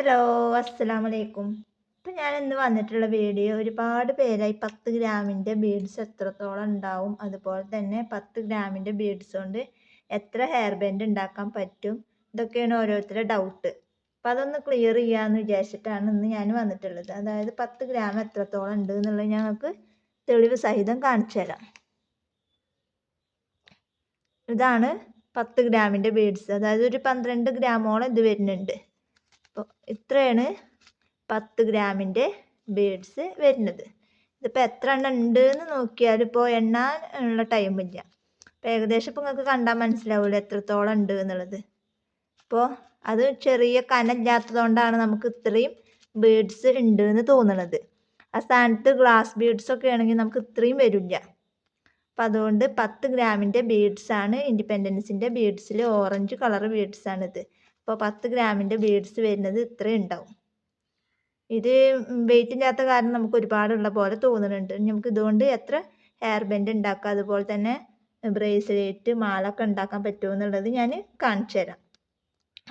Hello, അസ്സലാമലൈക്കും. ഇപ്പം ഞാൻ ഇന്ന് വന്നിട്ടുള്ള വീഡിയോ ഒരുപാട് പേരായി 10 ഗ്രാമിൻ്റെ ബീഡ്സ് എത്രത്തോളം ഉണ്ടാവും, അതുപോലെ തന്നെ 10 ഗ്രാമിൻ്റെ ബീഡ്സ് കൊണ്ട് എത്ര ഹെയർ ബാൻഡ് ഉണ്ടാക്കാൻ പറ്റും, ഇതൊക്കെയാണ് ഓരോരുത്തരുടെ ഡൗട്ട്. അപ്പം അതൊന്ന് ക്ലിയർ ചെയ്യാമെന്ന് വിചാരിച്ചിട്ടാണ് ഇന്ന് ഞാൻ വന്നിട്ടുള്ളത്. അതായത് 10 ഗ്രാം എത്രത്തോളം ഉണ്ട് എന്നുള്ളത് ഞങ്ങൾക്ക് തെളിവ് സഹിതം കാണിച്ചു തരാം. ഇതാണ് 10 ഗ്രാമിൻ്റെ ബീഡ്സ്, അതായത് ഒരു 12 ഗ്രാമോളം ഇത് വരുന്നുണ്ട്. അപ്പോൾ ഇത്രയാണ് 10 ഗ്രാമിൻ്റെ ബീഡ്സ് വരുന്നത്. ഇതിപ്പോൾ എത്ര എണ്ണം ഉണ്ട് എന്ന് നോക്കിയാൽ ഇപ്പോൾ എണ്ണാൻ ഉള്ള ടൈമില്ല. അപ്പോൾ ഏകദേശം ഇപ്പോൾ നിങ്ങൾക്ക് കണ്ടാൽ മനസ്സിലാവില്ല എത്രത്തോളം ഉണ്ട് എന്നുള്ളത്. അപ്പോൾ അത് ചെറിയ കനമില്ലാത്തതുകൊണ്ടാണ് നമുക്ക് ഇത്രയും ബീഡ്സ് ഉണ്ട് എന്ന് തോന്നുന്നത്. ആ സ്ഥാനത്ത് ഗ്ലാസ് ബീഡ്സൊക്കെ ആണെങ്കിൽ നമുക്ക് ഇത്രയും വരില്ല. അപ്പം അതുകൊണ്ട് 10 ഗ്രാമിൻ്റെ ബീഡ്സാണ് ഇൻഡിപെൻഡൻസിൻ്റെ ബീഡ്സിൽ ഓറഞ്ച് കളർ ബീഡ്സാണിത്. അപ്പോൾ 10 ഗ്രാമിൻ്റെ ബീഡ്സ് വരുന്നത് ഇത്രയും ഉണ്ടാവും. ഇത് വെയിറ്റ് ഇല്ലാത്ത കാരണം നമുക്ക് ഒരുപാടുള്ള പോലെ തോന്നുന്നുണ്ട്. നമുക്ക് ഇതുകൊണ്ട് എത്ര ഹെയർ ബാൻഡ് ഉണ്ടാക്കാം, അതുപോലെ തന്നെ ബ്രേസ്ലെറ്റ് മാലൊക്കെ ഉണ്ടാക്കാൻ പറ്റുമോ എന്നുള്ളത് ഞാൻ കാണിച്ചു തരാം.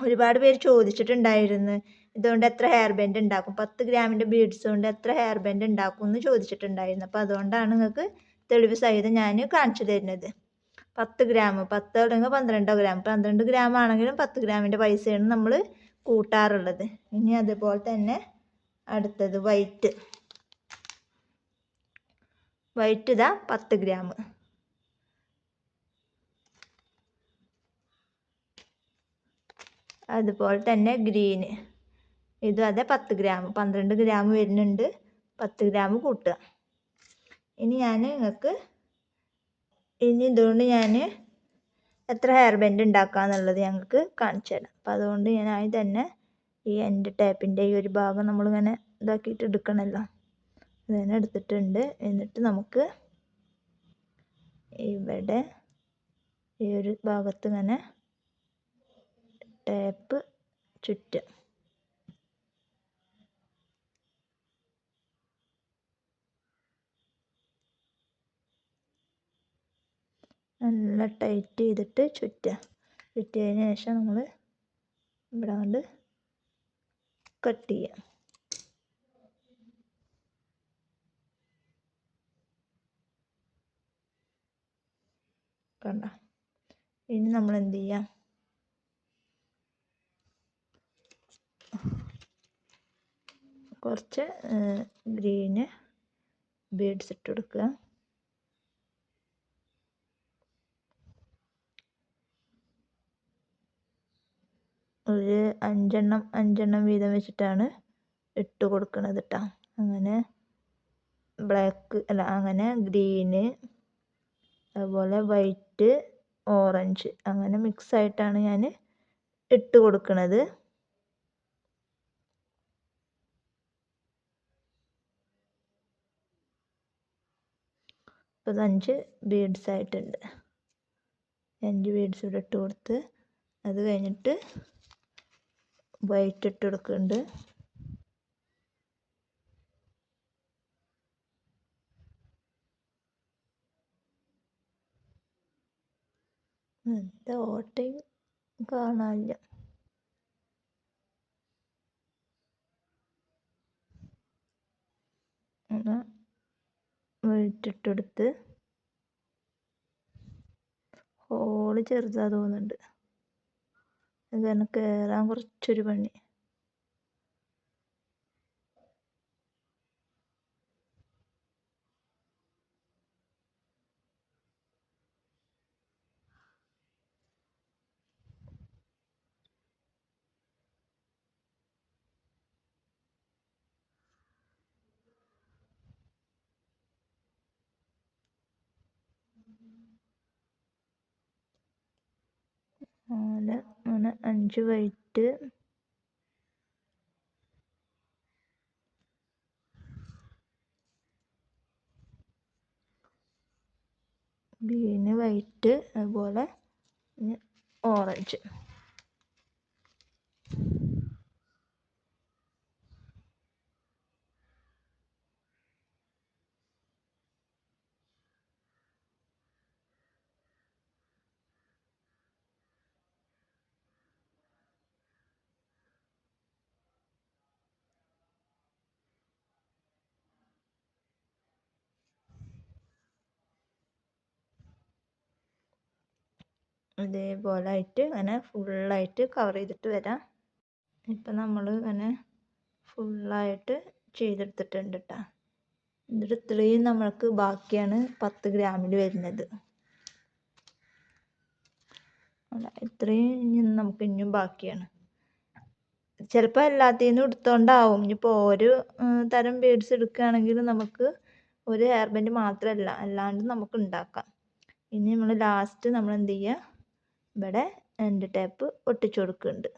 ഒരുപാട് പേര് ചോദിച്ചിട്ടുണ്ടായിരുന്നു ഇതുകൊണ്ട് എത്ര ഹെയർ ബാൻഡ് ഉണ്ടാക്കും, 10 ഗ്രാമിൻ്റെ ബീഡ്സ് കൊണ്ട് എത്ര ഹെയർ ബാൻഡ് ഉണ്ടാക്കും എന്ന് ചോദിച്ചിട്ടുണ്ടായിരുന്നു. അപ്പോൾ അതുകൊണ്ടാണ് നിങ്ങൾക്ക് തെളിവ് സഹിതം ഞാൻ കാണിച്ചു തരുന്നത്. 10 ഗ്രാം 10 അല്ലെങ്കിൽ 12 ഗ്രാം 12 ഗ്രാം ആണെങ്കിലും 10 ഗ്രാമിൻ്റെ പൈസയാണ് നമ്മൾ കൂട്ടാറുള്ളത്. ഇനി അതുപോലെ തന്നെ അടുത്തത് വൈറ്റ് ഇതാ 10 ഗ്രാം. അതുപോലെ തന്നെ ഗ്രീന് ഇതും അതെ 10 ഗ്രാം 12 ഗ്രാം വരുന്നുണ്ട്. 10 ഗ്രാം കൂട്ടുക. ഇനി ഇതുകൊണ്ട് ഞാൻ എത്ര ഹെയർ ബാൻഡ് ഉണ്ടാക്കുക എന്നുള്ളത് ഞങ്ങൾക്ക് കാണിച്ചു തരാം. അപ്പോൾ അതുകൊണ്ട് ഞാൻ ആദ്യം തന്നെ ഈ എൻ്റെ ടാപ്പിൻ്റെ ഈ ഒരു ഭാഗം നമ്മളിങ്ങനെ ഇതാക്കിയിട്ട് എടുക്കണമല്ലോ, അതിനെ എടുത്തിട്ടുണ്ട്. എന്നിട്ട് നമുക്ക് ഇവിടെ ഈ ഒരു ഭാഗത്ത് ഇങ്ങനെ ടാപ്പ് ചുറ്റുക. നല്ല ടൈറ്റ് ചെയ്തിട്ട് ചുറ്റിയതിന് ശേഷം നമ്മൾ ഇവിടെ കൊണ്ട് കട്ട് ചെയ്യുക. കണ്ട. ഇനി നമ്മൾ എന്ത് ചെയ്യാം, കുറച്ച് ഗ്രീന് ബീഡ്സ് ഇട്ട് കൊടുക്കുക. ഒരു 5 എണ്ണം വീതം വെച്ചിട്ടാണ് ഇട്ട് കൊടുക്കുന്നത് കേട്ടോ. അങ്ങനെ അങ്ങനെ ഗ്രീന്, അതുപോലെ വൈറ്റ്, ഓറഞ്ച് അങ്ങനെ മിക്സ് ആയിട്ടാണ് ഞാൻ ഇട്ട് കൊടുക്കുന്നത്. ഇപ്പോൾ 5 ബീഡ്സ് ആയിട്ടുണ്ട്. 5 ബീഡ്സ് ഇവിടെ ഇട്ട് കൊടുത്ത് അത് കഴിഞ്ഞിട്ട് വൈറ്റ് ഇട്ട് കൊടുക്കുന്നുണ്ട്. എന്താ ഓട്ടയും കാണാനില്ല. വൈറ്റ് ഇട്ടെടുത്ത് ഹോള് ചെറുതാ തോന്നുന്നുണ്ട്, അത് കാരണം കയറാൻ കുറച്ചൊരു പണി. അങ്ങനെ 5 വൈറ്റ്, ഗ്രീന്, വൈറ്റ്, അതുപോലെ ഓറഞ്ച്. ഇതേപോലെ ആയിട്ട് ഇങ്ങനെ ഫുള്ളായിട്ട് കവർ ചെയ്തിട്ട് വരാം. ഇപ്പം നമ്മൾ ഇങ്ങനെ ഫുള്ളായിട്ട് ചെയ്തെടുത്തിട്ടുണ്ട് കേട്ടോ. എന്നിട്ട് ഇത്രയും നമ്മൾക്ക് ബാക്കിയാണ് 10 ഗ്രാമിൽ വരുന്നത്. ഇത്രയും നമുക്ക് ഇനിയും ബാക്കിയാണ്. ചിലപ്പോൾ എല്ലാത്തിനും എടുത്തോണ്ടാവും. ഇനിയിപ്പോൾ ഓരോ തരം ബീഡ്സ് എടുക്കുകയാണെങ്കിൽ നമുക്ക് ഒരു ഹെയർ ബാൻഡ് മാത്രമല്ല അല്ലാണ്ട് നമുക്ക് ഉണ്ടാക്കാം. ഇനി നമ്മൾ ലാസ്റ്റ് നമ്മൾ എന്ത് ചെയ്യുക, ഇവിടെ എൻഡ് ടേപ്പ് ഒട്ടിച്ചു കൊടുക്കുന്നുണ്ട്.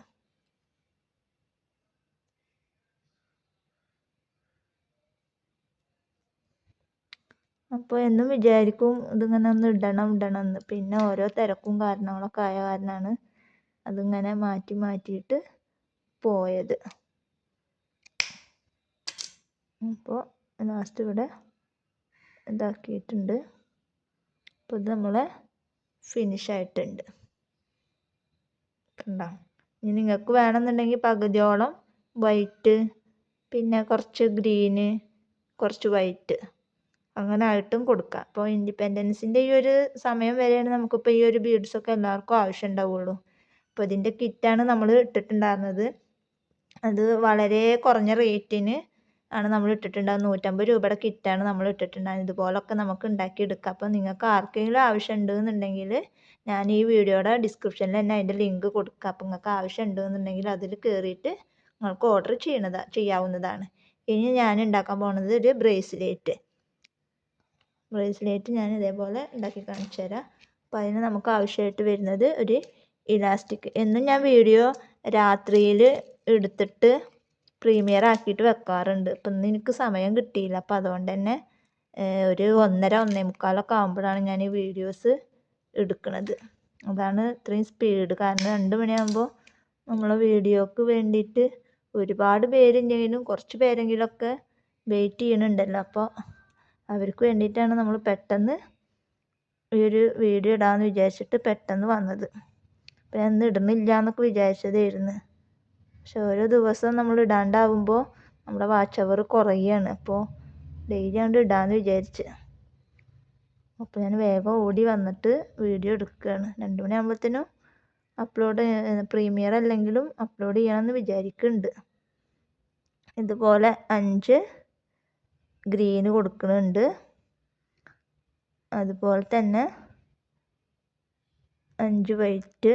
അപ്പോൾ എന്നും വിചാരിക്കും ഇതിങ്ങനെ ഒന്ന് ഇടണം എന്ന്. പിന്നെ ഓരോ തിരക്കും കാരണങ്ങളൊക്കെ ആയ കാരണമാണ് അതിങ്ങനെ മാറ്റിയിട്ട് പോയത്. അപ്പോൾ ലാസ്റ്റ് ഇവിടെ ഇതാക്കിയിട്ടുണ്ട്. അപ്പോൾ ഇത് നമ്മളെ ഫിനിഷ് ആയിട്ടുണ്ട്. കണ്ടോ? ഇനി നിങ്ങൾക്ക് വേണമെന്നുണ്ടെങ്കിൽ പകുതിയോളം വൈറ്റ്, പിന്നെ കുറച്ച് ഗ്രീന്, കുറച്ച് വൈറ്റ് അങ്ങനെ ആയിട്ടും കൊടുക്കാം. അപ്പോൾ ഇൻഡിപെൻഡൻസിൻ്റെ ഈ ഒരു സമയം വരെയാണ് നമുക്കിപ്പോൾ ഈ ഒരു ബീഡ്സൊക്കെ എല്ലാവർക്കും ആവശ്യം ഉണ്ടാവുള്ളൂ. അപ്പോൾ ഇതിൻ്റെ കിറ്റാണ് നമ്മൾ ഇട്ടിട്ടുണ്ടായിരുന്നത്. അത് വളരെ കുറഞ്ഞ റേറ്റിന് ആണ് നമ്മൾ ഇട്ടിട്ടുണ്ടാകുന്നത്. 150 രൂപയുടെ കിറ്റാണ് നമ്മൾ ഇട്ടിട്ടുണ്ടാകുന്നത്. ഇതുപോലൊക്കെ നമുക്ക് ഉണ്ടാക്കിയെടുക്കാം. അപ്പോൾ നിങ്ങൾക്ക് ആർക്കെങ്കിലും ആവശ്യം ഉണ്ടെന്നുണ്ടെങ്കിൽ ഞാൻ ഈ വീഡിയോയുടെ ഡിസ്ക്രിപ്ഷനിൽ തന്നെ അതിൻ്റെ ലിങ്ക് കൊടുക്കാം. അപ്പോൾ നിങ്ങൾക്ക് ആവശ്യം ഉണ്ടെന്നുണ്ടെങ്കിൽ അതിൽ കയറിയിട്ട് നിങ്ങൾക്ക് ഓർഡർ ചെയ്യാവുന്നതാണ്. ഇനി ഞാൻ ഉണ്ടാക്കാൻ പോകുന്നത് ഒരു ബ്രേസ്ലെറ്റ് ഞാൻ ഇതേപോലെ ഉണ്ടാക്കി കാണിച്ചു തരാം. അപ്പോൾ അതിന് നമുക്ക് ആവശ്യമായിട്ട് വരുന്നത് ഒരു ഇലാസ്റ്റിക്. എന്നും ഞാൻ വീഡിയോ രാത്രിയിൽ എടുത്തിട്ട് പ്രീമിയർ ആക്കിയിട്ട് വെക്കാറുണ്ട്. അപ്പം ഇന്ന് എനിക്ക് സമയം കിട്ടിയില്ല. അപ്പോൾ അതുകൊണ്ട് തന്നെ ഒരു 1:30-1:45 ആകുമ്പോഴാണ് ഞാൻ ഈ വീഡിയോസ് എടുക്കുന്നത്. അതാണ് ഇത്രയും സ്പീഡ്. കാരണം 2 മണിയാകുമ്പോൾ നമ്മളെ വീഡിയോക്ക് വേണ്ടിയിട്ട് ഒരുപാട് പേരുണ്ടെങ്കിലും കുറച്ച് പേരെങ്കിലുമൊക്കെ വെയിറ്റ് ചെയ്യണുണ്ടല്ലോ. അപ്പോൾ അവർക്ക് വേണ്ടിയിട്ടാണ് നമ്മൾ പെട്ടെന്ന് ഈ ഒരു വീഡിയോ ഇടാമെന്ന് വിചാരിച്ചിട്ട് പെട്ടെന്ന് വന്നത്. അപ്പോൾ ഞാൻ ഇന്ന് ഇടുന്നില്ല എന്നൊക്കെ വിചാരിച്ചതായിരുന്നു. പക്ഷെ ഓരോ ദിവസം നമ്മൾ ഇടാണ്ടാവുമ്പോൾ നമ്മുടെ വാച്ച് അവർ കുറയുകയാണ്. അപ്പോൾ ഡെയിലി കൊണ്ട് ഇടാമെന്ന് വിചാരിച്ച്. അപ്പോൾ ഞാൻ വേഗം ഓടി വന്നിട്ട് വീഡിയോ എടുക്കുകയാണ്. 2 മണിയാകുമ്പോഴത്തേനും പ്രീമിയർ അല്ലെങ്കിലും അപ്ലോഡ് ചെയ്യണമെന്ന് വിചാരിക്കുന്നുണ്ട്. ഇതുപോലെ 5 ഗ്രീന് കൊടുക്കുന്നുണ്ട്. അതുപോലെ തന്നെ 5 വൈറ്റ്,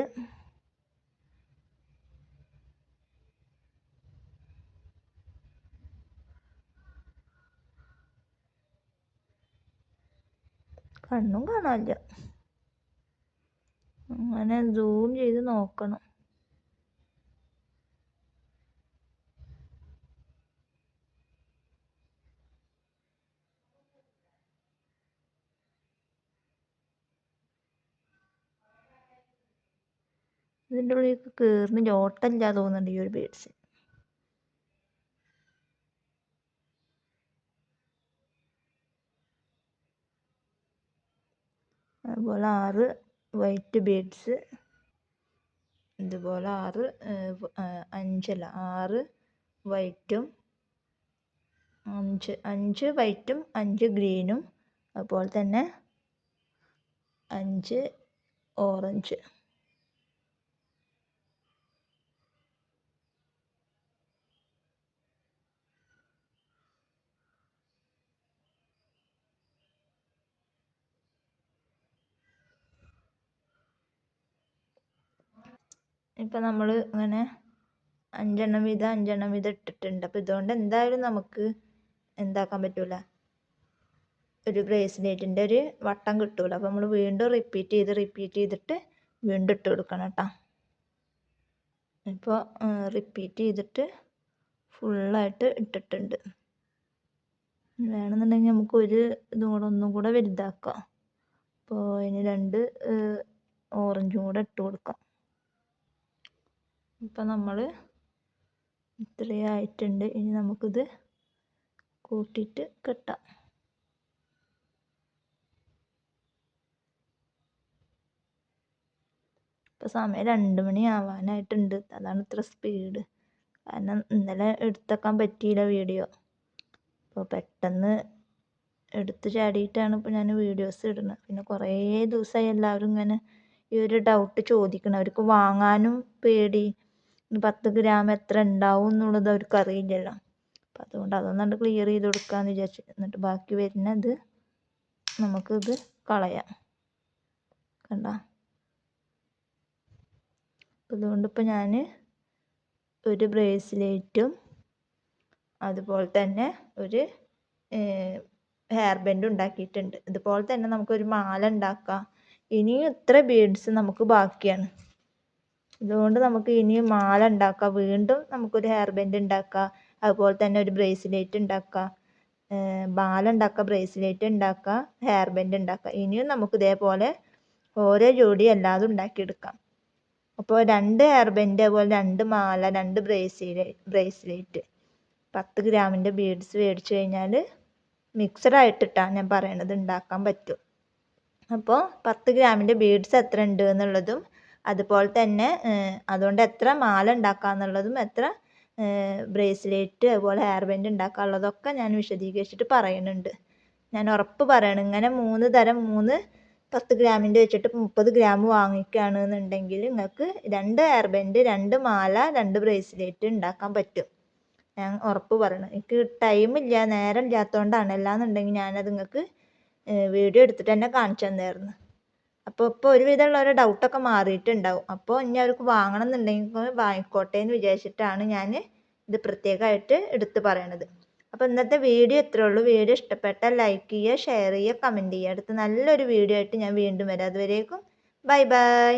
കണ്ണും കാണാനില്ല, അങ്ങനെ സൂം ചെയ്ത് നോക്കണം. ഇതിൻ്റെ ഉള്ളിലേക്ക് കയറുന്നില്ല, ഓട്ടമില്ല തോന്നുന്നുണ്ട് ഈ ഒരു ബീഡ്സ്. അതുപോലെ 6 വൈറ്റ് ബീഡ്സ്, ഇതുപോലെ 6 വൈറ്റും 5 വൈറ്റും 5 ഗ്രീനും, അതുപോലെ തന്നെ 5 ഓറഞ്ച്. ഇപ്പം നമ്മൾ ഇങ്ങനെ 5 വീതം ഇട്ടിട്ടുണ്ട്. അപ്പോൾ ഇതുകൊണ്ട് എന്തായാലും നമുക്ക് എന്താക്കാൻ പറ്റൂല, ഒരു ബ്രേസ്ലെറ്റിൻ്റെ ഒരു വട്ടം കിട്ടൂല. അപ്പോൾ നമ്മൾ വീണ്ടും റിപ്പീറ്റ് ചെയ്തിട്ട് വീണ്ടും ഇട്ട് കൊടുക്കണം കേട്ടോ. ഇപ്പോൾ റിപ്പീറ്റ് ചെയ്തിട്ട് ഫുള്ളായിട്ട് ഇട്ടിട്ടുണ്ട്. വേണമെന്നുണ്ടെങ്കിൽ നമുക്ക് ഒരു ഇതും കൂടെ ഒന്നും കൂടെ വലുതാക്കാം. അപ്പോൾ അതിന് 2 ഓറഞ്ചും കൂടെ ഇട്ട് കൊടുക്കാം. ഇപ്പം നമ്മൾ ഇത്രയും ആയിട്ടുണ്ട്. ഇനി നമുക്കിത് കൂട്ടിയിട്ട് കെട്ടാം. ഇപ്പോൾ സമയം 2 മണി ആവാനായിട്ടുണ്ട്. അതാണ് ഇത്ര സ്പീഡ്. കാരണം ഇന്നലെ എടുത്തേക്കാൻ പറ്റിയില്ല വീഡിയോ. അപ്പോൾ പെട്ടെന്ന് എടുത്ത് ചാടിയിട്ടാണ് ഇപ്പോൾ ഞാൻ വീഡിയോസ് ഇടുന്നത്. പിന്നെ കുറേ ദിവസമായി എല്ലാവരും ഇങ്ങനെ ഈ ഒരു ഡൗട്ട് ചോദിക്കണം. അവർക്ക് വാങ്ങാനും പേടി, 10 ഗ്രാം എത്ര ഉണ്ടാവും എന്നുള്ളത് അവർക്ക് അറിയില്ലല്ലോ. അപ്പം അതുകൊണ്ട് അതൊന്നുകൊണ്ട് ക്ലിയർ ചെയ്ത് കൊടുക്കാമെന്ന് വിചാരിച്ചു. എന്നിട്ട് ബാക്കി വരുന്നത് നമുക്കിത് കളയാം. കണ്ട, അതുകൊണ്ട് ഇപ്പം ഞാൻ ഒരു ബ്രേസ്ലെറ്റും അതുപോലെ തന്നെ ഒരു ഹെയർ ബാൻഡ് ഉണ്ടാക്കിയിട്ടുണ്ട്. ഇതുപോലെ തന്നെ നമുക്കൊരു മാല ഉണ്ടാക്കാം. ഇനിയും ഇത്ര ബീഡ്സ് നമുക്ക് ബാക്കിയാണ്. ഇതുകൊണ്ട് നമുക്ക് ഇനിയും മാല ഉണ്ടാക്കാം, വീണ്ടും നമുക്കൊരു ഹെയർ ബാൻഡ് ഉണ്ടാക്കാം, അതുപോലെ തന്നെ ഒരു ബ്രേസ്ലെറ്റ് ഉണ്ടാക്കാം, മാല ഉണ്ടാക്കാം, ബ്രേസ്ലെറ്റ് ഉണ്ടാക്കാം, ഹെയർ ബാൻഡ് ഉണ്ടാക്കാം. ഇനിയും നമുക്ക് ഇതേപോലെ ഓരോ ജോഡി അല്ലാതെ ഉണ്ടാക്കിയെടുക്കാം. അപ്പോൾ 2 ഹെയർ ബാൻഡ്, അതുപോലെ 2 മാല, 2 ബ്രേസ്ലെറ്റ് 10 ഗ്രാമിൻ്റെ ബീഡ്സ് മേടിച്ചു കഴിഞ്ഞാൽ മിക്സഡ് ആയിട്ടിട്ടാണ് ഞാൻ പറയണത് ഉണ്ടാക്കാൻ പറ്റും. അപ്പോൾ 10 ഗ്രാമിൻ്റെ ബീഡ്സ് എത്ര ഉണ്ട് എന്നുള്ളതും, അതുപോലെ തന്നെ അതുകൊണ്ട് എത്ര മാല ഉണ്ടാക്കുക എന്നുള്ളതും, എത്ര ബ്രേസ്ലെറ്റ് അതുപോലെ ഹെയർ ബാൻഡ് ഉണ്ടാക്കാനുള്ളതൊക്കെ ഞാൻ വിശദീകരിച്ചിട്ട് പറയുന്നുണ്ട്. ഞാൻ ഉറപ്പ് പറയണം, ഇങ്ങനെ 3 തരം 10 ഗ്രാമിൻ്റെ വെച്ചിട്ട് 30 ഗ്രാം വാങ്ങിക്കുകയാണ് എന്നുണ്ടെങ്കിൽ നിങ്ങൾക്ക് 2 ഹെയർ ബാൻഡ്, 2 മാല, 2 ബ്രേസ്ലെറ്റ് ഉണ്ടാക്കാൻ പറ്റും. ഞാൻ ഉറപ്പ് പറയണം. എനിക്ക് ടൈമില്ല, നേരം ഇല്ലാത്തതുകൊണ്ടാണ്. അല്ലാന്നുണ്ടെങ്കിൽ ഞാനത് നിങ്ങൾക്ക് വീഡിയോ എടുത്തിട്ട് തന്നെ കാണിച്ചു തന്നായിരുന്നു. അപ്പോൾ ഇപ്പോൾ ഒരുവിധമുള്ള ഡൗട്ടൊക്കെ മാറിയിട്ടുണ്ടാവും. അപ്പോൾ ഇനി അവർക്ക് വാങ്ങണം എന്നുണ്ടെങ്കിൽ വാങ്ങിക്കോട്ടെ എന്ന് വിചാരിച്ചിട്ടാണ് ഞാൻ ഇത് പ്രത്യേകമായിട്ട് എടുത്ത് പറയണത്. അപ്പോൾ ഇന്നത്തെ വീഡിയോ ഇത്രേ ഉള്ളൂ. വീഡിയോ ഇഷ്ടപ്പെട്ടാൽ ലൈക്ക് ചെയ്യുക, ഷെയർ ചെയ്യുക, കമൻറ്റ് ചെയ്യുക. അടുത്ത നല്ലൊരു വീഡിയോ ആയിട്ട് ഞാൻ വീണ്ടും വരാം. അതുവരേക്കും ബൈ ബൈ.